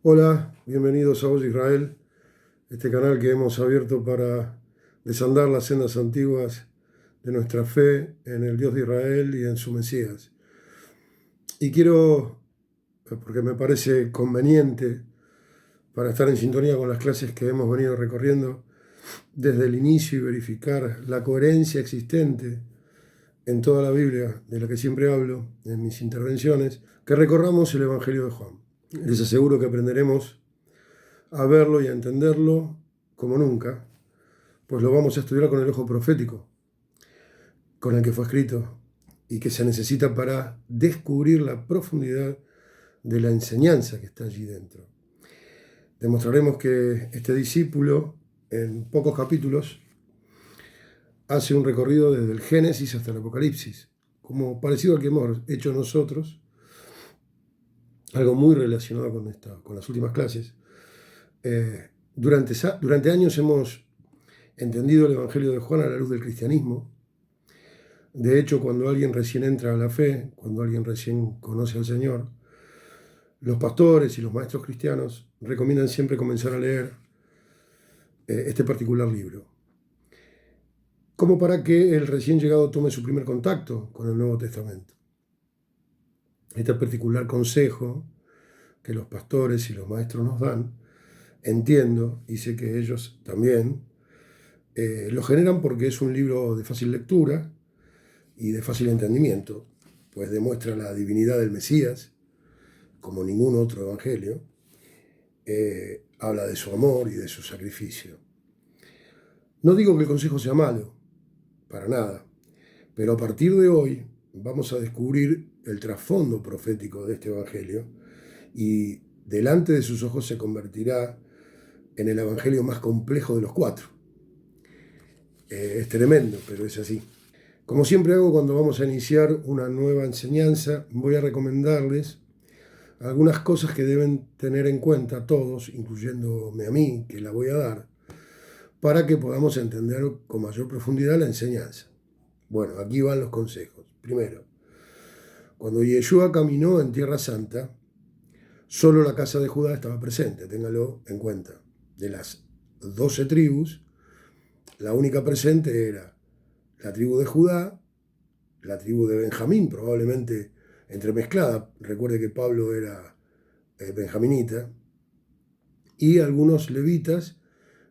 Hola, bienvenidos a Voz de Israel, este canal que hemos abierto para desandar las sendas antiguas de nuestra fe en el Dios de Israel y en su Mesías. Y quiero, porque me parece conveniente para estar en sintonía con las clases que hemos venido recorriendo desde el inicio y verificar la coherencia existente en toda la Biblia, de la que siempre hablo en mis intervenciones, que recorramos el Evangelio de Juan. Les aseguro que aprenderemos a verlo y a entenderlo como nunca, pues lo vamos a estudiar con el ojo profético, con el que fue escrito, y que se necesita para descubrir la profundidad de la enseñanza que está allí dentro. Demostraremos que este discípulo, en pocos capítulos, hace un recorrido desde el Génesis hasta el Apocalipsis, como parecido al que hemos hecho nosotros, algo muy relacionado con las últimas clases. Durante años hemos entendido el Evangelio de Juan a la luz del cristianismo. De hecho, cuando alguien recién entra a la fe, cuando alguien recién conoce al Señor, los pastores y los maestros cristianos recomiendan siempre comenzar a leer este particular libro, como para que el recién llegado tome su primer contacto con el Nuevo Testamento. Este particular consejo que los pastores y los maestros nos dan, entiendo, y sé que ellos también, lo generan porque es un libro de fácil lectura y de fácil entendimiento, pues demuestra la divinidad del Mesías, como ningún otro evangelio, habla de su amor y de su sacrificio. No digo que el consejo sea malo, para nada, pero a partir de hoy vamos a descubrir el trasfondo profético de este evangelio y delante de sus ojos se convertirá en el evangelio más complejo de los cuatro. Es tremendo, pero es así. Como siempre hago cuando vamos a iniciar una nueva enseñanza, voy a recomendarles algunas cosas que deben tener en cuenta todos, incluyéndome a mí, que la voy a dar, para que podamos entender con mayor profundidad la enseñanza. Bueno, aquí van los consejos. Primero, cuando Yeshua caminó en Tierra Santa, solo la casa de Judá estaba presente, téngalo en cuenta. De las 12 tribus, la única presente era la tribu de Judá, la tribu de Benjamín, probablemente entremezclada. Recuerde que Pablo era benjaminita, y algunos levitas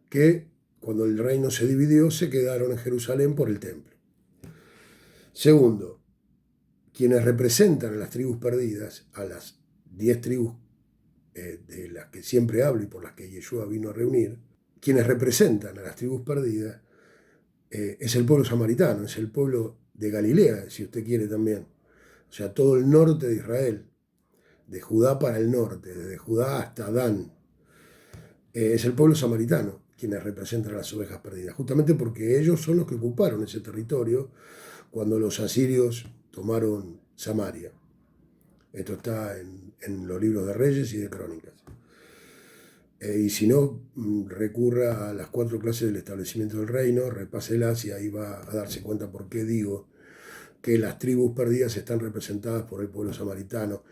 que cuando el reino se dividió se quedaron en Jerusalén por el templo. Segundo, quienes representan a las tribus perdidas, a las 10 tribus de las que siempre hablo y por las que Yeshua vino a reunir, quienes representan a las tribus perdidas es el pueblo samaritano, es el pueblo de Galilea, si usted quiere también. O sea, todo el norte de Israel, de Judá para el norte, desde Judá hasta Dan. Es el pueblo samaritano quienes representan a las ovejas perdidas, justamente porque ellos son los que ocuparon ese territorio cuando los asirios tomaron Samaria. Esto está en los libros de Reyes y de Crónicas. Y si no, recurra a las 4 clases del establecimiento del reino, repáselas y ahí va a darse cuenta por qué digo que las tribus perdidas están representadas por el pueblo samaritano.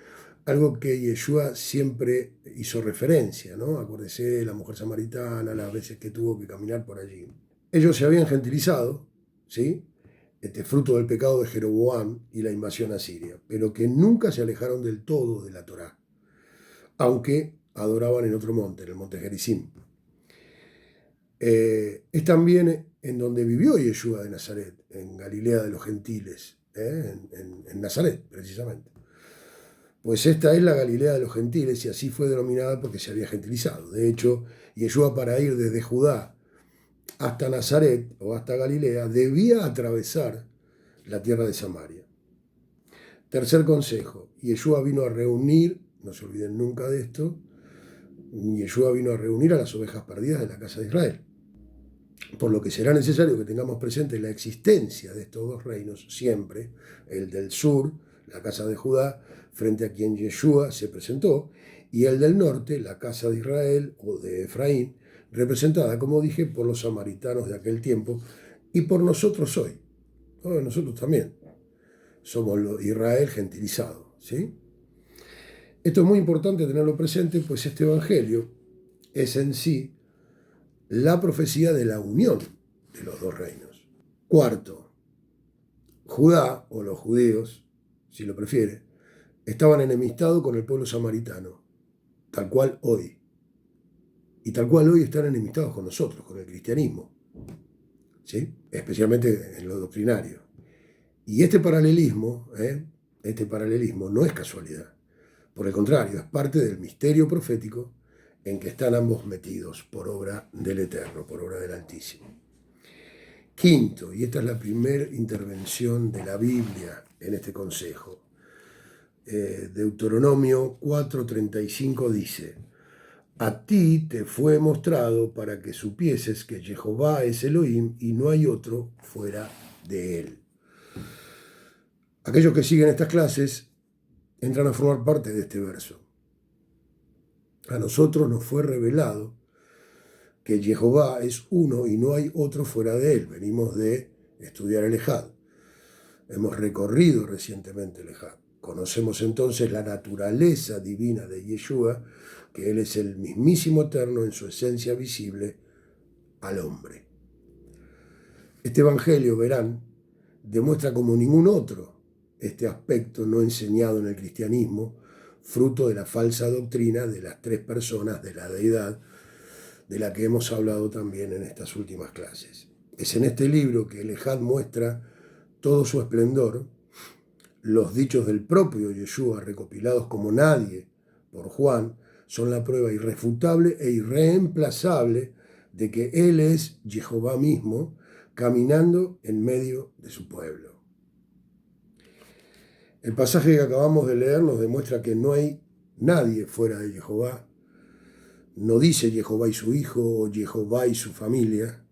Algo que Yeshua siempre hizo referencia, ¿no? Acuérdese de la mujer samaritana, las veces que tuvo que caminar por allí. Ellos se habían gentilizado, ¿sí? Fruto del pecado de Jeroboam y la invasión asiria, pero que nunca se alejaron del todo de la Torá, aunque adoraban en otro monte, en el monte Gerizim. Es también en donde vivió Yeshua de Nazaret, en Galilea de los gentiles, en Nazaret, precisamente. Pues esta es la Galilea de los gentiles y así fue denominada porque se había gentilizado. De hecho, Yeshua, para ir desde Judá hasta Nazaret o hasta Galilea debía atravesar la tierra de Samaria. Tercer consejo, Yeshua vino a reunir, no se olviden nunca de esto, Yeshua vino a reunir a las ovejas perdidas de la casa de Israel. Por lo que será necesario que tengamos presente la existencia de estos dos reinos siempre, el del sur, la casa de Judá, frente a quien Yeshua se presentó, y el del norte, la casa de Israel o de Efraín, representada, como dije, por los samaritanos de aquel tiempo y por nosotros hoy. Nosotros también somos Israel gentilizado, ¿sí? Esto es muy importante tenerlo presente, pues este Evangelio es en sí la profecía de la unión de los dos reinos. Cuarto, Judá, o los judíos, si lo prefiere, estaban enemistados con el pueblo samaritano, tal cual hoy. Y tal cual hoy están enemistados con nosotros, con el cristianismo, ¿sí? Especialmente en lo doctrinario. Y este paralelismo no es casualidad. Por el contrario, es parte del misterio profético en que están ambos metidos por obra del Eterno, por obra del Altísimo. Quinto, y esta es la primera intervención de la Biblia en este consejo. Deuteronomio 4:35 dice: a ti te fue mostrado para que supieses que Jehová es Elohim y no hay otro fuera de él. Aquellos que siguen estas clases entran a formar parte de este verso. A nosotros nos fue revelado que Jehová es uno y no hay otro fuera de él. Venimos de estudiar el Ejad. Hemos recorrido recientemente el Ejad. Conocemos entonces la naturaleza divina de Yeshua, que Él es el mismísimo eterno en su esencia visible al hombre. Este Evangelio, verán, demuestra como ningún otro este aspecto no enseñado en el cristianismo, fruto de la falsa doctrina de las tres personas de la deidad, de la que hemos hablado también en estas últimas clases. Es en este libro que el Ejad muestra todo su esplendor. Los dichos del propio Yeshua, recopilados como nadie por Juan, son la prueba irrefutable e irreemplazable de que Él es Jehová mismo, caminando en medio de su pueblo. El pasaje que acabamos de leer nos demuestra que no hay nadie fuera de Jehová. No dice Jehová y su hijo o Jehová y su familia.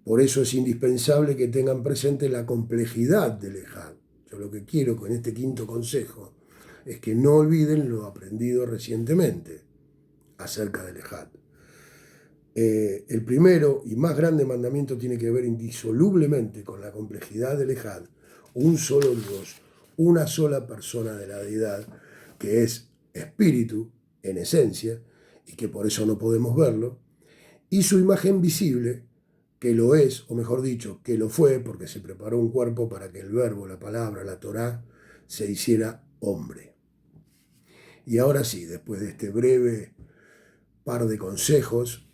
Por eso es indispensable que tengan presente la complejidad del Ejad. Yo lo que quiero con este quinto consejo es que no olviden lo aprendido recientemente acerca del Ejad. El primero y más grande mandamiento tiene que ver indisolublemente con la complejidad del Ejad, un solo Dios, una sola persona de la deidad, que es espíritu en esencia, y que por eso no podemos verlo, y su imagen visible, que lo es, o mejor dicho, que lo fue, porque se preparó un cuerpo para que el verbo, la palabra, la Torá, se hiciera hombre. Y ahora sí, después de este breve par de consejos,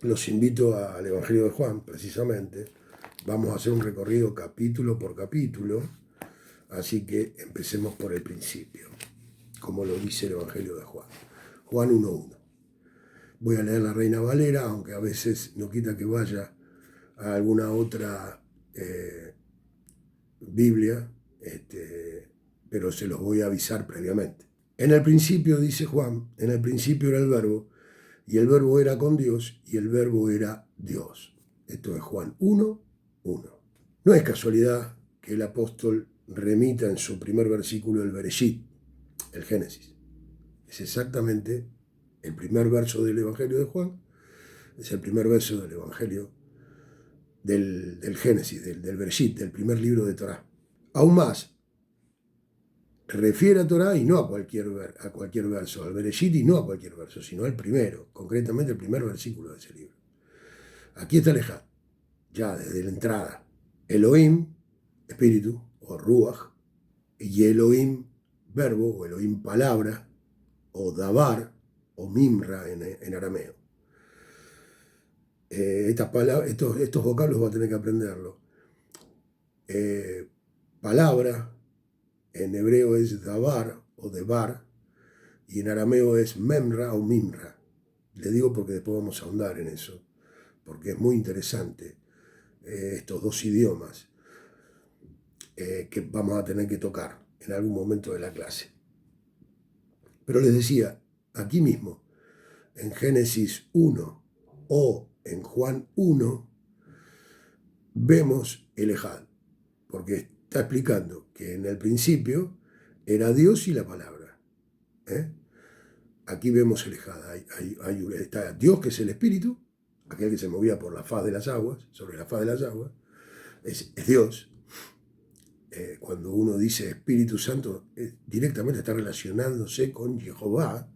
los invito al Evangelio de Juan, precisamente. Vamos a hacer un recorrido capítulo por capítulo, así que empecemos por el principio, como lo dice el Evangelio de Juan. Juan 1:1. Voy a leer la Reina Valera, aunque a veces no quita que vaya a alguna otra Biblia, pero se los voy a avisar previamente. En el principio, dice Juan, en el principio era el verbo, y el verbo era con Dios, y el verbo era Dios. Esto es Juan 1:1. No es casualidad que el apóstol remita en su primer versículo el Bereshit, el Génesis. Es exactamente el primer verso del Evangelio de Juan, es el primer verso del Evangelio del Génesis, del Bereshit, del primer libro de Torá. Aún más, refiere a Torá y no a cualquier verso, al Bereshit y no a cualquier verso, sino al primero, concretamente el primer versículo de ese libro. Aquí está el Ejad, ya desde la entrada. Elohim, espíritu, o Ruach, y Elohim, verbo, o Elohim, palabra, o Dabar, o Mimra en arameo. Estos vocablos va a tener que aprenderlo. Palabra, en hebreo es Dabar o Debar, y en arameo es Memra o Mimra. Le digo porque después vamos a ahondar en eso, porque es muy interesante estos dos idiomas que vamos a tener que tocar en algún momento de la clase. Pero les decía, aquí mismo, en Génesis 1 o en Juan 1, vemos el Ejad, porque está explicando que en el principio era Dios y la palabra. Aquí vemos el Ejad. Está Dios, que es el Espíritu, aquel que se movía por la faz de las aguas, sobre la faz de las aguas, es Dios. cuando uno dice Espíritu Santo, directamente está relacionándose con Jehová,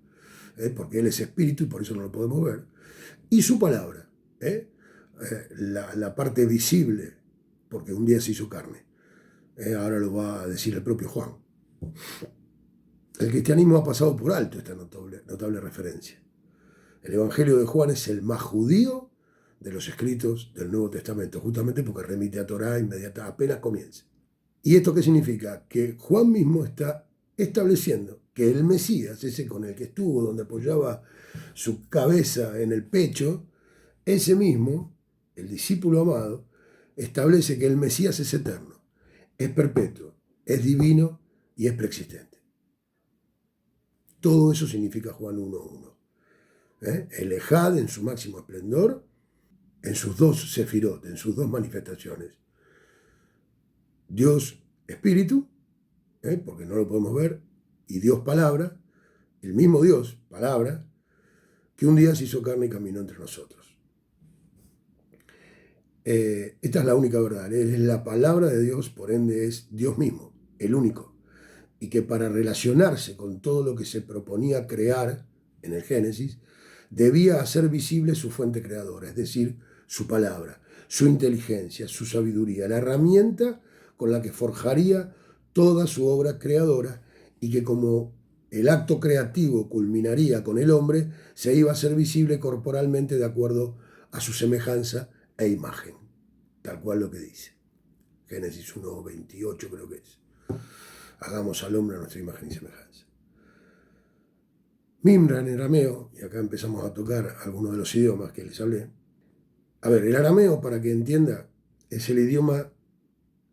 porque Él es Espíritu y por eso no lo podemos ver, y su palabra, la parte visible, porque un día se hizo carne. Ahora lo va a decir el propio Juan. El cristianismo ha pasado por alto esta notable referencia. El Evangelio de Juan es el más judío de los escritos del Nuevo Testamento, justamente porque remite a Torá inmediata, apenas comienza. ¿Y esto qué significa? Que Juan mismo está estableciendo que el Mesías, ese con el que estuvo, donde apoyaba su cabeza en el pecho, ese mismo, el discípulo amado, establece que el Mesías es eterno, es perpetuo, es divino y es preexistente. Todo eso significa Juan 1.1. El Ejad en su máximo esplendor, en sus dos sefirot, en sus dos manifestaciones. Dios Espíritu, porque no lo podemos ver, y Dios Palabra, el mismo Dios, Palabra, que un día se hizo carne y caminó entre nosotros. Esta es la única verdad, es la palabra de Dios, por ende es Dios mismo, el único, y que para relacionarse con todo lo que se proponía crear en el Génesis, debía hacer visible su fuente creadora, es decir, su palabra, su inteligencia, su sabiduría, la herramienta con la que forjaría toda su obra creadora y que como el acto creativo culminaría con el hombre, se iba a hacer visible corporalmente de acuerdo a su semejanza e imagen, tal cual lo que dice. Génesis 1.28 creo que es. Hagamos al hombre a nuestra imagen y semejanza. Mimra en arameo, y acá empezamos a tocar algunos de los idiomas que les hablé. A ver, el arameo, para que entienda, es el idioma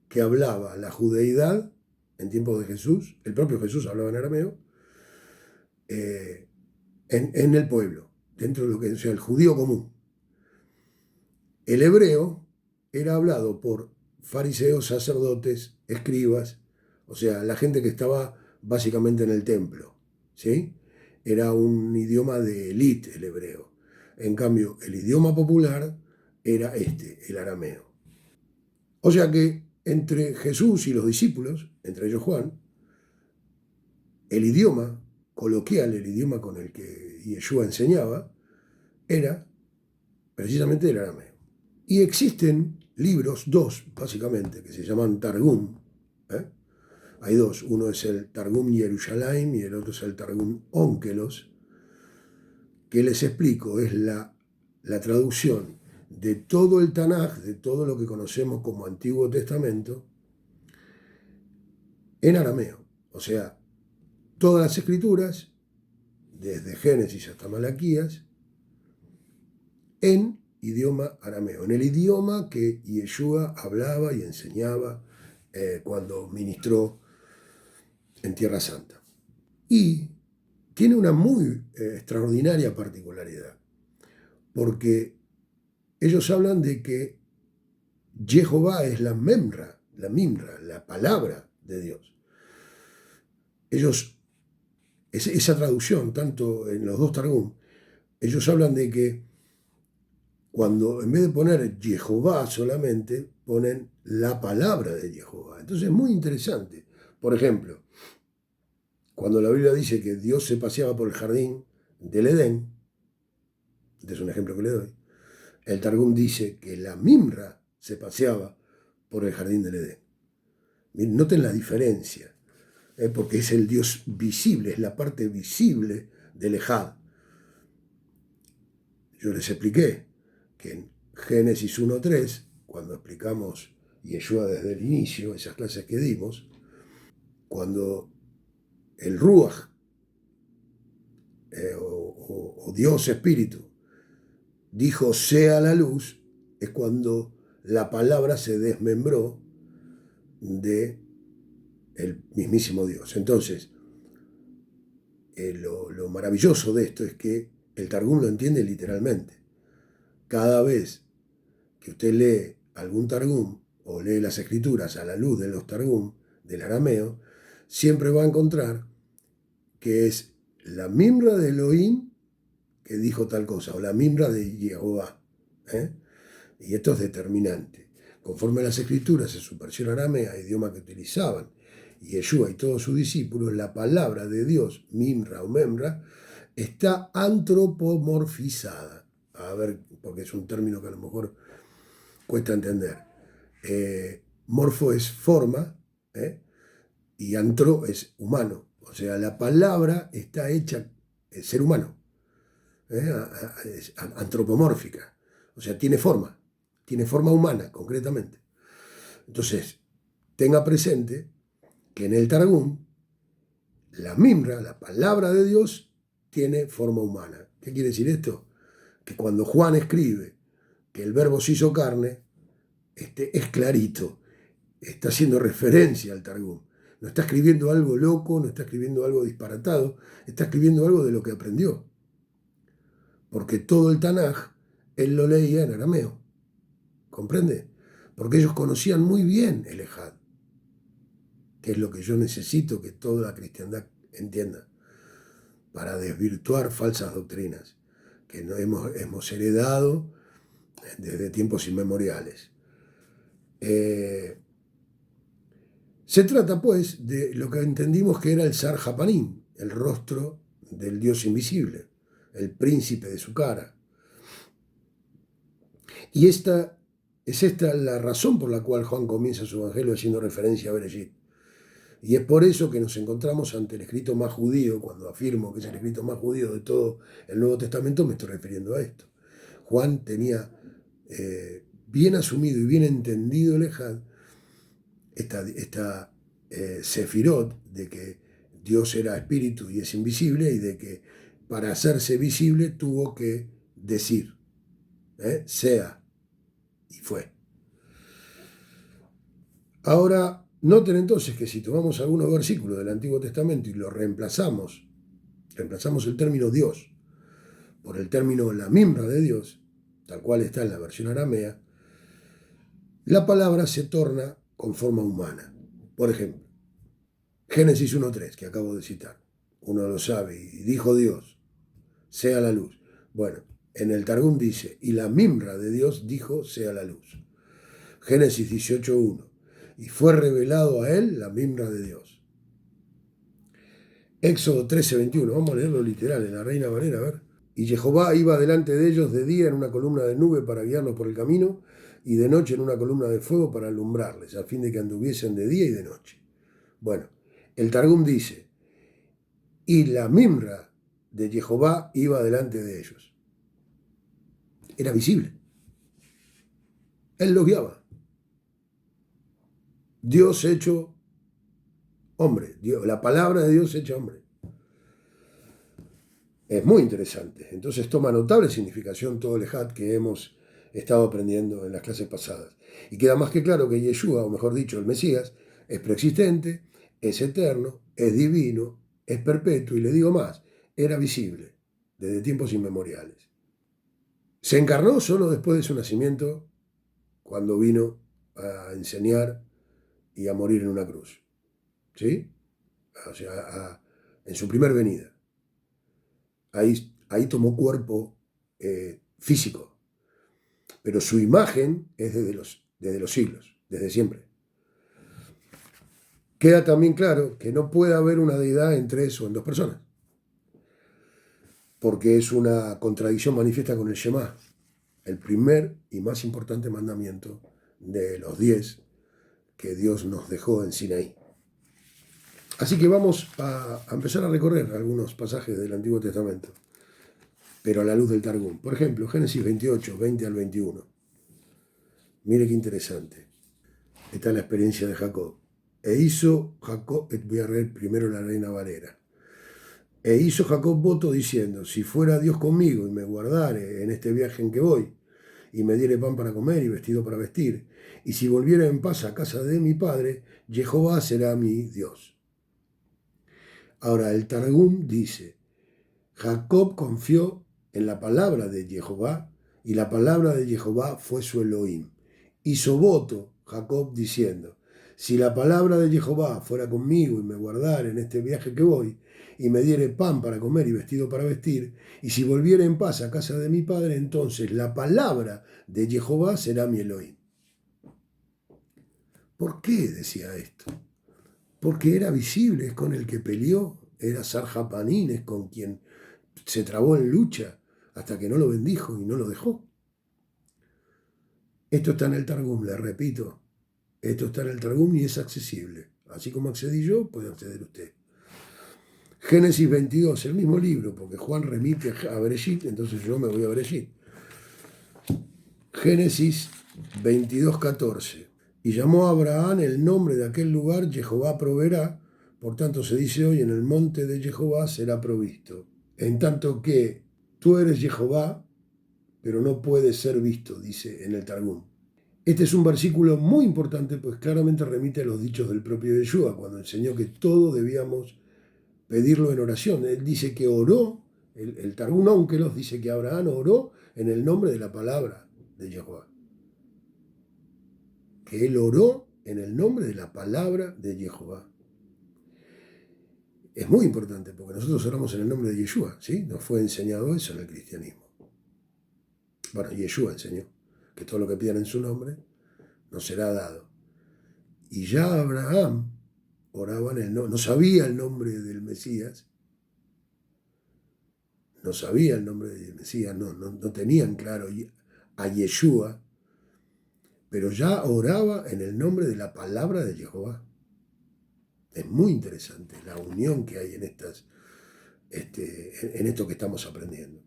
que hablaba la judeidad en tiempos de Jesús, el propio Jesús hablaba en arameo, en el pueblo, dentro de lo que sea el judío común. El hebreo era hablado por fariseos, sacerdotes, escribas, o sea, la gente que estaba básicamente en el templo, ¿sí? Era un idioma de élite el hebreo. En cambio, el idioma popular era el arameo. O sea que entre Jesús y los discípulos, entre ellos Juan, el idioma coloquial, el idioma con el que Yeshua enseñaba, era precisamente el arameo. Y existen libros, dos básicamente, que se llaman Targum. Hay dos, uno es el Targum Yerushalayim y el otro es el Targum Onkelos, que les explico, es la traducción de todo el Tanaj, de todo lo que conocemos como Antiguo Testamento, en arameo. O sea, todas las escrituras, desde Génesis hasta Malaquías, en idioma arameo, en el idioma que Yeshua hablaba y enseñaba cuando ministró en Tierra Santa. Y tiene una muy extraordinaria particularidad, porque ellos hablan de que Jehová es la mimra, la palabra de Dios. Ellos, esa traducción, tanto en los dos Targum, ellos hablan de que cuando en vez de poner Jehová solamente, ponen la palabra de Jehová. Entonces es muy interesante. Por ejemplo, cuando la Biblia dice que Dios se paseaba por el jardín del Edén, este es un ejemplo que le doy, el Targum dice que la Mimra se paseaba por el jardín del Edén. Noten la diferencia, porque es el Dios visible, es la parte visible del Ejad. Yo les expliqué que en Génesis 1.3, cuando explicamos Yeshua desde el inicio, esas clases que dimos, cuando el Ruach, o Dios Espíritu, dijo sea la luz, es cuando la palabra se desmembró de el mismísimo Dios. Entonces, lo maravilloso de esto es que el Targum lo entiende literalmente. Cada vez que usted lee algún Targum o lee las escrituras a la luz de los Targum del arameo, siempre va a encontrar que es la Mimra de Elohim que dijo tal cosa, o la Mimra de Jehová. Y esto es determinante. Conforme a las escrituras, en su versión aramea, idioma que utilizaban Yeshua y todos sus discípulos, la palabra de Dios, Mimra o Memra, está antropomorfizada. A ver, porque es un término que a lo mejor cuesta entender. Morfo es forma, y antro es humano. O sea, la palabra está hecha ser humano, es antropomórfica. O sea, tiene forma humana, concretamente. Entonces, tenga presente que en el Targum, la Mimra, la palabra de Dios, tiene forma humana. ¿Qué quiere decir esto? Que cuando Juan escribe que el verbo se hizo carne, es clarito, está haciendo referencia al Targum. No está escribiendo algo loco, no está escribiendo algo disparatado, está escribiendo algo de lo que aprendió. Porque todo el Tanaj, él lo leía en arameo. ¿Comprende? Porque ellos conocían muy bien el Ejad, que es lo que yo necesito que toda la cristiandad entienda, para desvirtuar falsas doctrinas que no hemos heredado desde tiempos inmemoriales. Se trata, pues, de lo que entendimos que era el Sar Japanim, el rostro del Dios invisible, el príncipe de su cara. Y es esta la razón por la cual Juan comienza su evangelio haciendo referencia a Bereshit. Y es por eso que nos encontramos ante el escrito más judío. Cuando afirmo que es el escrito más judío de todo el Nuevo Testamento, me estoy refiriendo a esto. Juan tenía bien asumido y bien entendido el Ejad, esta sefirot de que Dios era espíritu y es invisible, y de que para hacerse visible tuvo que decir, sea, y fue. Ahora, noten entonces que si tomamos algunos versículos del Antiguo Testamento y los reemplazamos el término Dios por el término la Mimra de Dios, tal cual está en la versión aramea, la palabra se torna con forma humana. Por ejemplo, Génesis 1.3, que acabo de citar. Uno lo sabe, y dijo Dios, sea la luz. Bueno, en el Targum dice, y la Mimra de Dios dijo, sea la luz. Génesis 18.1, y fue revelado a él la Mimra de Dios. Éxodo 13.21, vamos a leerlo literal en la Reina Valera, a ver. Y Jehová iba delante de ellos de día en una columna de nube para guiarlos por el camino, y de noche en una columna de fuego para alumbrarles, a fin de que anduviesen de día y de noche. Bueno, el Targum dice, y la Mimra de Jehová iba delante de ellos. Era visible. Él los guiaba. Dios hecho hombre, la palabra de Dios hecha hombre. Es muy interesante. Entonces toma notable significación todo el Ejad que hemos estado aprendiendo en las clases pasadas. Y queda más que claro que Yeshua, o mejor dicho, el Mesías, es preexistente, es eterno, es divino, es perpetuo, y le digo más, era visible desde tiempos inmemoriales. Se encarnó solo después de su nacimiento, cuando vino a enseñar y a morir en una cruz. ¿Sí? O sea, en su primer venida. Ahí tomó cuerpo físico, pero su imagen es desde los siglos, desde siempre. Queda también claro que no puede haber una deidad en tres o en dos personas, porque es una contradicción manifiesta con el Shema, el primer y más importante mandamiento de los 10 que Dios nos dejó en Sinaí. Así que vamos a empezar a recorrer algunos pasajes del Antiguo Testamento, pero a la luz del Targum. Por ejemplo, Génesis 28, 20 al 21. Mire qué interesante. Está la experiencia de Jacob. E hizo Jacob, voy a leer primero la Reina Valera. E hizo Jacob voto diciendo, si fuera Dios conmigo y me guardare en este viaje en que voy, y me diere pan para comer y vestido para vestir, y si volviera en paz a casa de mi padre, Jehová será mi Dios. Ahora, el Targum dice, Jacob confió en la palabra de Jehová, y la palabra de Jehová fue su Elohim. Hizo voto Jacob diciendo, si la palabra de Jehová fuera conmigo y me guardara en este viaje que voy, y me diere pan para comer y vestido para vestir, y si volviera en paz a casa de mi padre, entonces la palabra de Jehová será mi Elohim. ¿Por qué decía esto? Porque era visible, es con el que peleó, era Sarjapanín, es con quien se trabó en lucha hasta que no lo bendijo y no lo dejó. Esto está en el Targum, le repito, esto está en el Targum y es accesible. Así como accedí yo, puede acceder usted. Génesis 22, el mismo libro, porque Juan remite a Bereshit, entonces yo me voy a Bereshit. Génesis 22, 14. Y llamó a Abraham el nombre de aquel lugar, Jehová proveerá, por tanto se dice hoy, en el monte de Jehová será provisto. En tanto que tú eres Jehová, pero no puedes ser visto, dice en el Targum. Este es un versículo muy importante, pues claramente remite a los dichos del propio Yeshua, cuando enseñó que todo debíamos pedirlo en oración. Él dice que oró, el Targum Onkelos dice que Abraham oró en el nombre de la palabra de Jehová. Que él oró en el nombre de la palabra de Jehová. Es muy importante, porque nosotros oramos en el nombre de Yeshua, ¿sí? Nos fue enseñado eso en el cristianismo. Bueno, Yeshua enseñó que todo lo que pidan en su nombre nos será dado. Y ya Abraham oraba en el nombre, no sabía el nombre del Mesías, no sabía el nombre del Mesías, no tenían claro a Yeshua, pero ya oraba en el nombre de la palabra de Jehová. Es muy interesante la unión que hay en esto que estamos aprendiendo.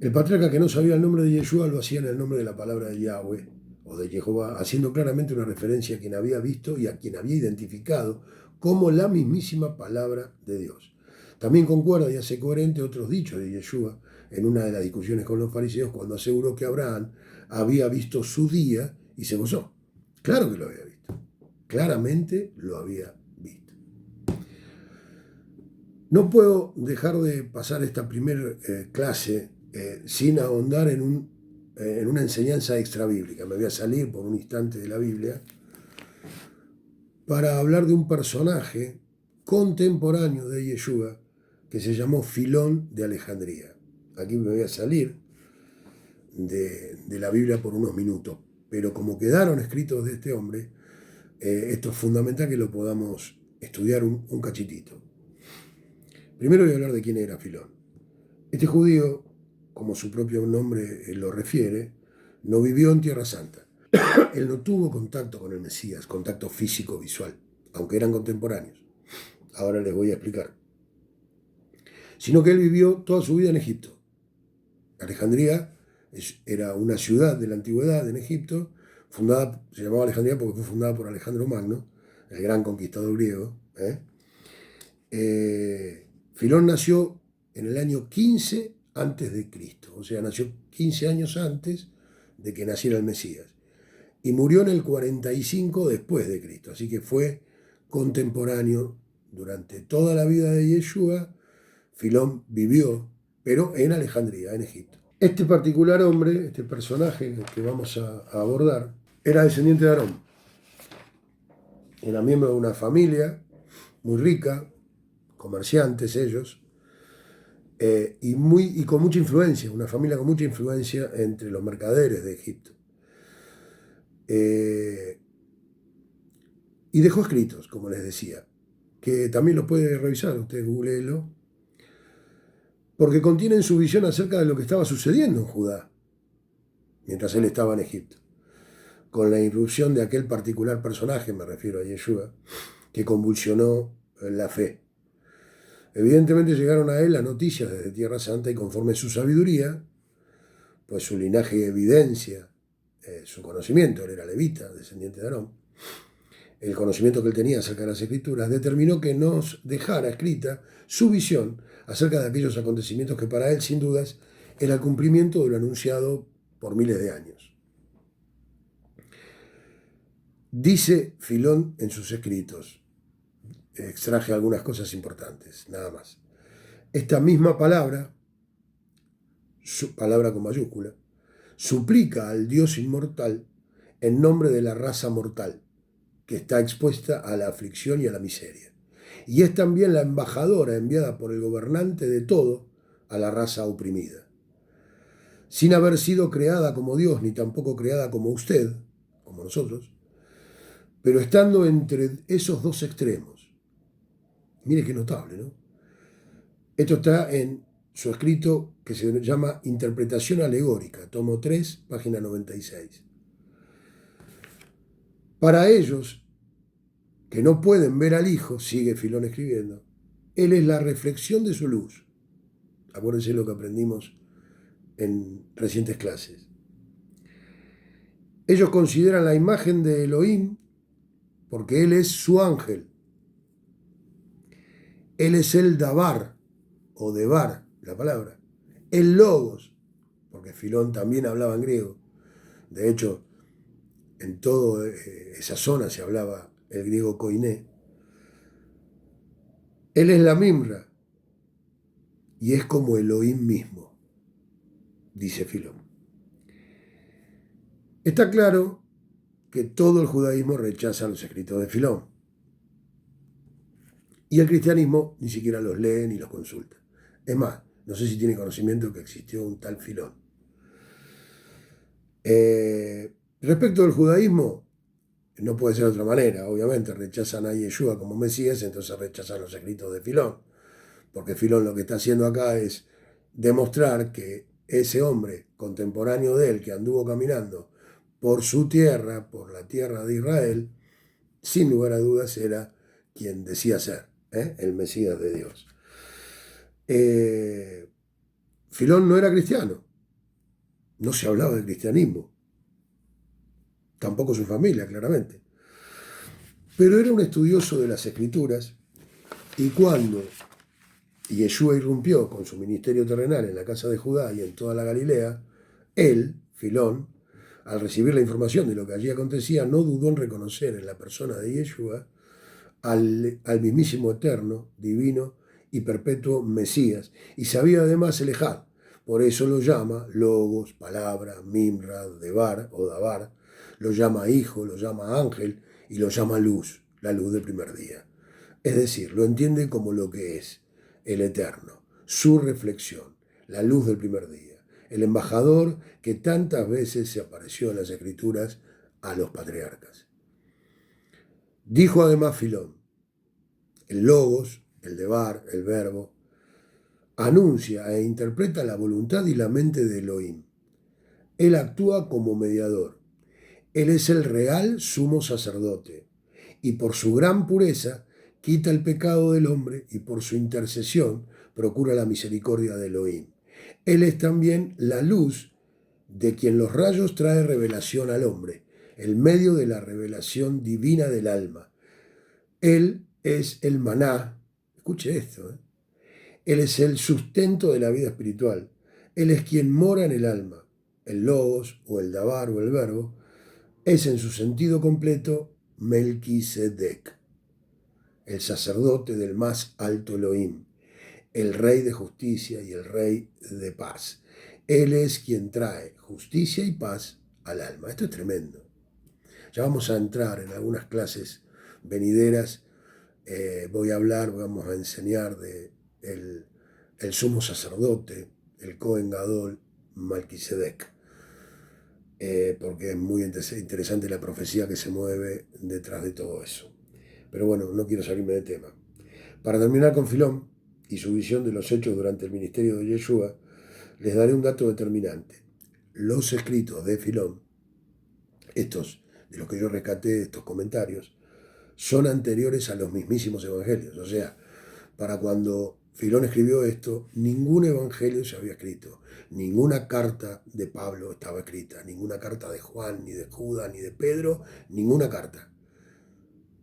El patriarca que no sabía el nombre de Yeshua lo hacía en el nombre de la palabra de Yahweh o de Jehová, haciendo claramente una referencia a quien había visto y a quien había identificado como la mismísima palabra de Dios. También concuerda y hace coherente otros dichos de Yeshua en una de las discusiones con los fariseos cuando aseguró que Abraham había visto su día y se gozó. Claro que lo había visto. Claramente lo había visto. No puedo dejar de pasar esta primera clase sin ahondar en una enseñanza extrabíblica. Me voy a salir por un instante de la Biblia para hablar de un personaje contemporáneo de Yeshua que se llamó Filón de Alejandría. Aquí me voy a salir de la Biblia por unos minutos, pero como quedaron escritos de este hombre, esto es fundamental que lo podamos estudiar un cachitito. Primero voy a hablar de quién era Filón. Este judío, como su propio nombre lo refiere, no vivió en Tierra Santa. Él no tuvo contacto con el Mesías, contacto físico, visual, aunque eran contemporáneos. Ahora les voy a explicar. Sino que él vivió toda su vida en Egipto. Alejandría era una ciudad de la antigüedad en Egipto, se llamaba Alejandría porque fue fundada por Alejandro Magno, el gran conquistador griego. Filón nació en el año 15 antes de Cristo, o sea, nació 15 años antes de que naciera el Mesías, y murió en el 45 después de Cristo, así que fue contemporáneo durante toda la vida de Yeshua. Filón vivió, pero en Alejandría, en Egipto. Este particular hombre, este personaje que vamos a abordar, era descendiente de Aarón. Era miembro de una familia muy rica, comerciantes ellos, y con mucha influencia, una familia con mucha influencia entre los mercaderes de Egipto. Y dejó escritos, como les decía, que también los puede revisar, ustedes googleelo, porque contienen su visión acerca de lo que estaba sucediendo en Judá, mientras él estaba en Egipto, con la irrupción de aquel particular personaje, me refiero a Yeshua, que convulsionó la fe. Evidentemente llegaron a él las noticias desde Tierra Santa y conforme su sabiduría, pues su linaje evidencia su conocimiento, él era levita, descendiente de Aarón, el conocimiento que él tenía acerca de las Escrituras, determinó que nos dejara escrita su visión acerca de aquellos acontecimientos que para él, sin dudas, era el cumplimiento de lo anunciado por miles de años. Dice Filón en sus escritos, extraje algunas cosas importantes, nada más. Esta misma palabra, su palabra con mayúscula, suplica al Dios inmortal en nombre de la raza mortal, que está expuesta a la aflicción y a la miseria. Y es también la embajadora enviada por el gobernante de todo a la raza oprimida. Sin haber sido creada como Dios, ni tampoco creada como usted, como nosotros, pero estando entre esos dos extremos. Mire qué notable, ¿no? Esto está en su escrito que se llama Interpretación Alegórica, tomo 3, página 96. Para ellos, que no pueden ver al Hijo, sigue Filón escribiendo, Él es la reflexión de su luz. Acuérdense lo que aprendimos en recientes clases. Ellos consideran la imagen de Elohim porque Él es su ángel. Él es el Dabar, o Debar, la palabra. El Logos, porque Filón también hablaba en griego. De hecho, en toda esa zona se hablaba el griego koiné. Él es la Mimra y es como Elohim mismo, dice Filón. Está claro que todo el judaísmo rechaza los escritos de Filón. Y el cristianismo ni siquiera los lee ni los consulta. Es más, no sé si tiene conocimiento que existió un tal Filón. Respecto al judaísmo, no puede ser de otra manera. Obviamente rechazan a Yeshua como Mesías, entonces rechazan los escritos de Filón. Porque Filón lo que está haciendo acá es demostrar que ese hombre contemporáneo de él, que anduvo caminando por su tierra, por la tierra de Israel, sin lugar a dudas era quien decía ser, el Mesías de Dios. Filón no era cristiano, no se hablaba de cristianismo, tampoco su familia, claramente. Pero era un estudioso de las Escrituras y cuando Yeshua irrumpió con su ministerio terrenal en la casa de Judá y en toda la Galilea, él, Filón, al recibir la información de lo que allí acontecía, no dudó en reconocer en la persona de Yeshua al mismísimo eterno, divino y perpetuo Mesías, y sabía además el Ejad. Por eso lo llama Logos, palabra, Mimra, Debar o Dabar, lo llama hijo, lo llama ángel y lo llama luz, la luz del primer día. Es decir, lo entiende como lo que es, el eterno, su reflexión, la luz del primer día, el embajador que tantas veces se apareció en las Escrituras a los patriarcas. Dijo además Filón, el logos, el debar, el verbo, anuncia e interpreta la voluntad y la mente de Elohim. Él actúa como mediador. Él es el real sumo sacerdote y por su gran pureza quita el pecado del hombre y por su intercesión procura la misericordia de Elohim. Él es también la luz de quien los rayos trae revelación al hombre, el medio de la revelación divina del alma. Él es el maná, escuche esto, Él es el sustento de la vida espiritual. Él es quien mora en el alma. El logos o el dabar o el verbo es en su sentido completo Melquisedec, el sacerdote del más alto Elohim, el rey de justicia y el rey de paz. Él es quien trae justicia y paz al alma. Esto es tremendo. Ya vamos a entrar en algunas clases venideras. Vamos a enseñar de el sumo sacerdote, el Cohen Gadol Melquisedec, porque es muy interesante la profecía que se mueve detrás de todo eso. Pero bueno, no quiero salirme de tema. Para terminar con Filón y su visión de los hechos durante el ministerio de Yeshua, les daré un dato determinante. Los escritos de Filón, estos de los que yo rescaté, estos comentarios, son anteriores a los mismísimos evangelios. O sea, para cuando Filón escribió esto, ningún evangelio se había escrito, ninguna carta de Pablo estaba escrita, ninguna carta de Juan, ni de Judas, ni de Pedro, ninguna carta.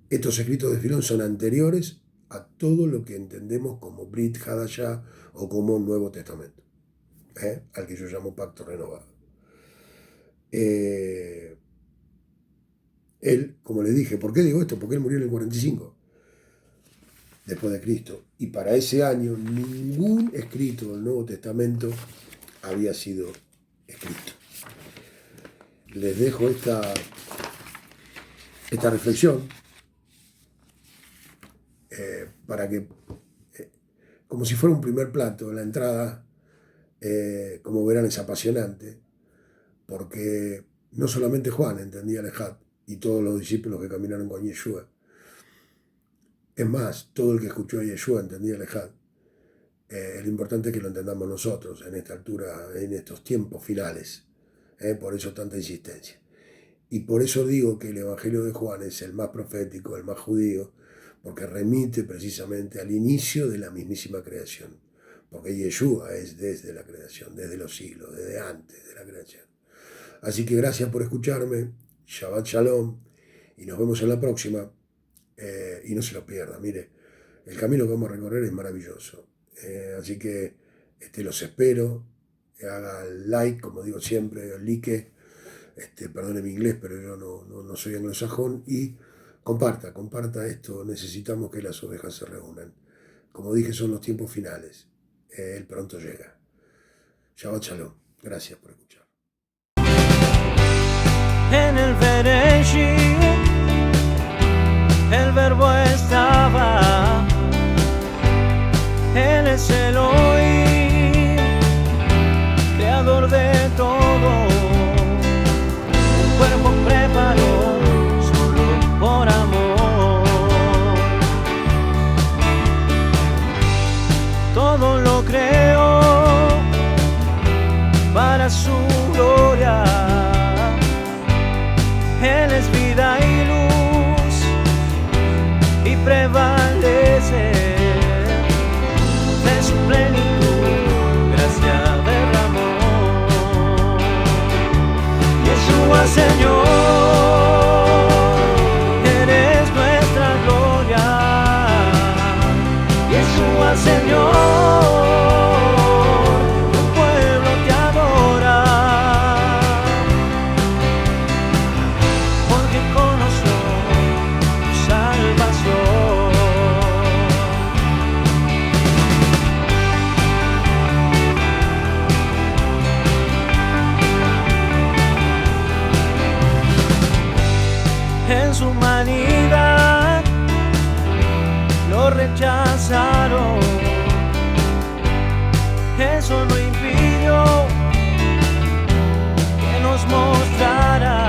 Estos escritos de Filón son anteriores a todo lo que entendemos como Brit Hadashah o como Nuevo Testamento, al que yo llamo Pacto Renovado. Él, como le dije, ¿por qué digo esto? Porque él murió en el 45, después de Cristo. Y para ese año ningún escrito del Nuevo Testamento había sido escrito. Les dejo esta reflexión para que, como si fuera un primer plato, la entrada, como verán, es apasionante, porque no solamente Juan entendía el Ejad, y todos los discípulos que caminaron con Yeshua. Es más, todo el que escuchó a Yeshua entendía el Ejad. Lo importante es que lo entendamos nosotros en esta altura, en estos tiempos finales. Por eso tanta insistencia. Y por eso digo que el Evangelio de Juan es el más profético, el más judío, porque remite precisamente al inicio de la mismísima creación. Porque Yeshua es desde la creación, desde los siglos, desde antes de la creación. Así que gracias por escucharme. Shabbat Shalom. Y nos vemos en la próxima. Y no se lo pierda. Mire, el camino que vamos a recorrer es maravilloso. Así que los espero. Haga el like, como digo siempre, el like. Perdone mi inglés, pero yo no soy anglosajón. Y comparta esto. Necesitamos que las ovejas se reúnan. Como dije, son los tiempos finales. Él pronto llega. Shabbat Shalom. Gracias por escuchar. En el Bereshit el verbo estaba, Él es Elohim, creador de todo. Un cuerpo preparó solo por amor. Todo lo creó para su gloria. Él es vida y luz y prevalece de su plenitud, gracia derramó. Yeshua Señor, eres nuestra gloria. Yeshua Señor, en su humanidad lo rechazaron. Eso no impidió que nos mostrara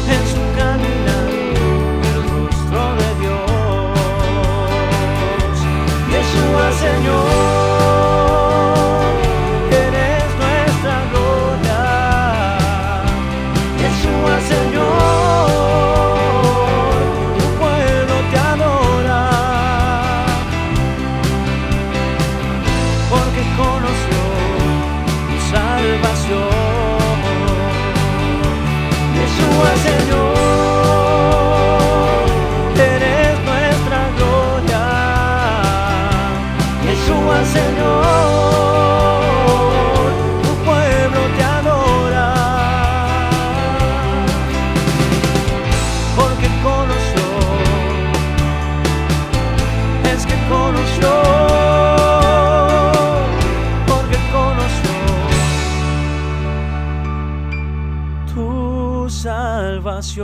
en su caminar el rostro de Dios. Yeshua Señor, eres nuestra gloria. Yeshua Señor, tu pueblo te adora, porque conoció tu salvación. Yeshua Señor, eres nuestra gloria. Yeshua Señor, tu pueblo te adora, porque conoció, es que conoció, porque conoció tu salvación.